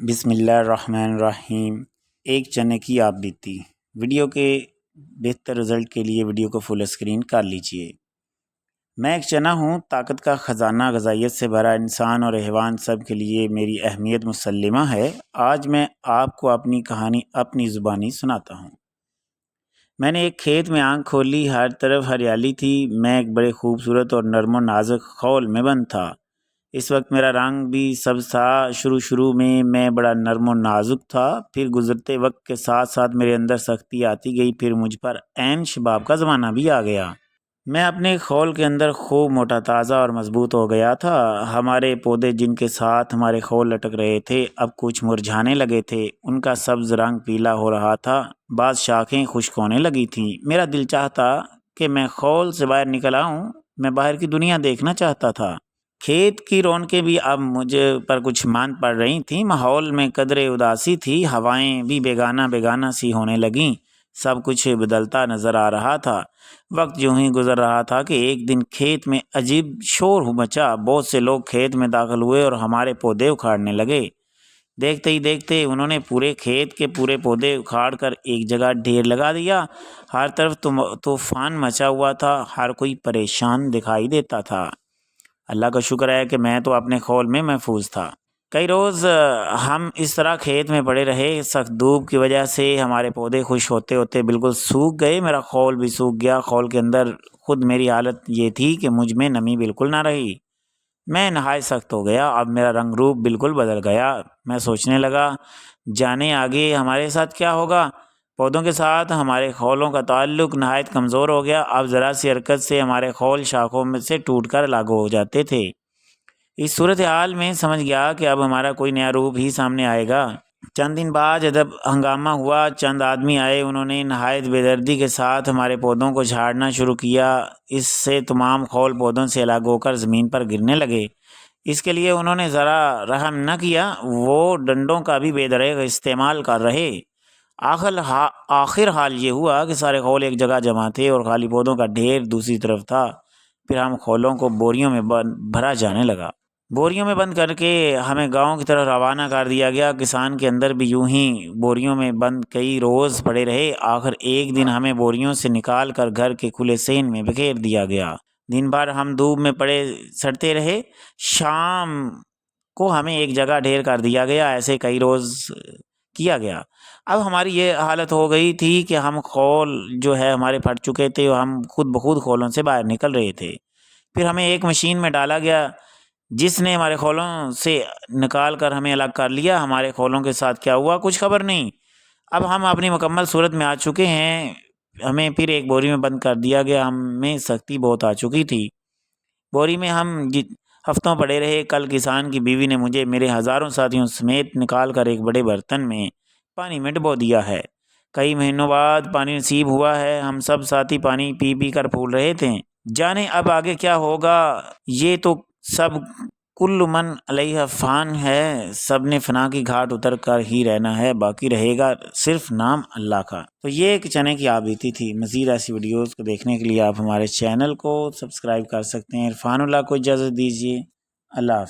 بسم اللہ الرحمن الرحیم۔ ایک چنے کی آپ بیتی ویڈیو کے بہتر رزلٹ کے لیے ویڈیو کو فل اسکرین کر لیجئے۔ میں ایک چنا ہوں، طاقت کا خزانہ، غذائیت سے بھرا، انسان اور حیوان سب کے لیے میری اہمیت مسلمہ ہے۔ آج میں آپ کو اپنی کہانی اپنی زبانی سناتا ہوں۔ میں نے ایک کھیت میں آنکھ کھولی، ہر طرف ہریالی تھی۔ میں ایک بڑے خوبصورت اور نرم و نازک خول میں بند تھا۔ اس وقت میرا رنگ بھی سبز تھا۔ شروع میں بڑا نرم و نازک تھا، پھر گزرتے وقت کے ساتھ ساتھ میرے اندر سختی آتی گئی، پھر مجھ پر عین شباب کا زمانہ بھی آ گیا۔ میں اپنے خول کے اندر خوب موٹا تازہ اور مضبوط ہو گیا تھا۔ ہمارے پودے جن کے ساتھ ہمارے خول لٹک رہے تھے اب کچھ مرجھانے لگے تھے، ان کا سبز رنگ پیلا ہو رہا تھا، بعض شاخیں خشک ہونے لگی تھیں۔ میرا دل چاہتا کہ میں خول سے باہر نکل آؤں، میں باہر کی دنیا دیکھنا چاہتا تھا۔ کھیت کی رونقیں بھی اب مجھ پر کچھ مان پڑ رہی تھیں، ماحول میں قدرے اداسی تھی، ہوائیں بھی بیگانہ سی ہونے لگیں، سب کچھ بدلتا نظر آ رہا تھا۔ وقت یوں ہی گزر رہا تھا کہ ایک دن کھیت میں عجیب شور مچا، بہت سے لوگ کھیت میں داخل ہوئے اور ہمارے پودے اکھاڑنے لگے۔ دیکھتے ہی دیکھتے انہوں نے پورے کھیت کے پورے پودے اکھاڑ کر ایک جگہ ڈھیر لگا دیا۔ ہر طرف طوفان مچا ہوا تھا، ہر کوئی پریشان دکھائی دیتا تھا۔ اللہ کا شکر ہے کہ میں تو اپنے خول میں محفوظ تھا۔ کئی روز ہم اس طرح کھیت میں پڑے رہے، سخت دھوپ کی وجہ سے ہمارے پودے خشک ہوتے ہوتے بالکل سوکھ گئے، میرا خول بھی سوکھ گیا۔ خول کے اندر خود میری حالت یہ تھی کہ مجھ میں نمی بالکل نہ رہی، میں نہایت سخت ہو گیا، اب میرا رنگ روپ بالکل بدل گیا۔ میں سوچنے لگا، جانے آگے ہمارے ساتھ کیا ہوگا۔ پودوں کے ساتھ ہمارے خولوں کا تعلق نہایت کمزور ہو گیا، اب ذرا سی حرکت سے ہمارے خول شاخوں میں سے ٹوٹ کر الگ ہو جاتے تھے۔ اس صورتحال میں سمجھ گیا کہ اب ہمارا کوئی نیا روپ ہی سامنے آئے گا۔ چند دن بعد جب ہنگامہ ہوا، چند آدمی آئے، انہوں نے نہایت بے دردی کے ساتھ ہمارے پودوں کو جھاڑنا شروع کیا۔ اس سے تمام خول پودوں سے الگ ہو کر زمین پر گرنے لگے۔ اس کے لیے انہوں نے ذرا رحم نہ کیا، وہ ڈنڈوں کا بھی بے دریغ استعمال کر رہے۔ آخر حال یہ ہوا کہ سارے خول ایک جگہ جمع تھے اور خالی پودوں کا ڈھیر دوسری طرف تھا۔ پھر ہم خولوں کو بوریوں میں بھرا جانے لگا۔ بوریوں میں بند کر کے ہمیں گاؤں کی طرف روانہ کر دیا گیا۔ کسان کے اندر بھی یوں ہی بوریوں میں بند کئی روز پڑے رہے۔ آخر ایک دن ہمیں بوریوں سے نکال کر گھر کے کھلے صحن میں بکھیر دیا گیا۔ دن بھر ہم دھوپ میں پڑے سڑتے رہے، شام کو ہمیں ایک جگہ ڈھیر کر دیا گیا۔ ایسے کئی روز کیا گیا۔ اب ہماری یہ حالت ہو گئی تھی کہ ہم خول جو ہے ہمارے پھٹ چکے تھے، ہم خود بخود خولوں سے باہر نکل رہے تھے۔ پھر ہمیں ایک مشین میں ڈالا گیا جس نے ہمارے خولوں سے نکال کر ہمیں الگ کر لیا۔ ہمارے خولوں کے ساتھ کیا ہوا کچھ خبر نہیں۔ اب ہم اپنی مکمل صورت میں آ چکے ہیں۔ ہمیں پھر ایک بوری میں بند کر دیا گیا، ہمیں سختی بہت آ چکی تھی۔ بوری میں ہم ہفتوں پڑے رہے۔ کل کسان کی بیوی نے مجھے میرے ہزاروں ساتھیوں سمیت نکال کر ایک بڑے برتن میں پانی میں ڈبو دیا ہے۔ کئی مہینوں بعد پانی نصیب ہوا ہے۔ ہم سب ساتھی پانی پی پی کر پھول رہے تھے۔ جانے اب آگے کیا ہوگا۔ یہ تو سب کل من علیہ فان ہے، سب نے فنا کی گھاٹ اتر کر ہی رہنا ہے، باقی رہے گا صرف نام اللہ کا۔ تو یہ ایک چنے کی آبیتی تھی۔ مزید ایسی ویڈیوز کو دیکھنے کے لیے آپ ہمارے چینل کو سبسکرائب کر سکتے ہیں۔ عرفان اللہ کو اجازت دیجیے۔ اللہ حافظ۔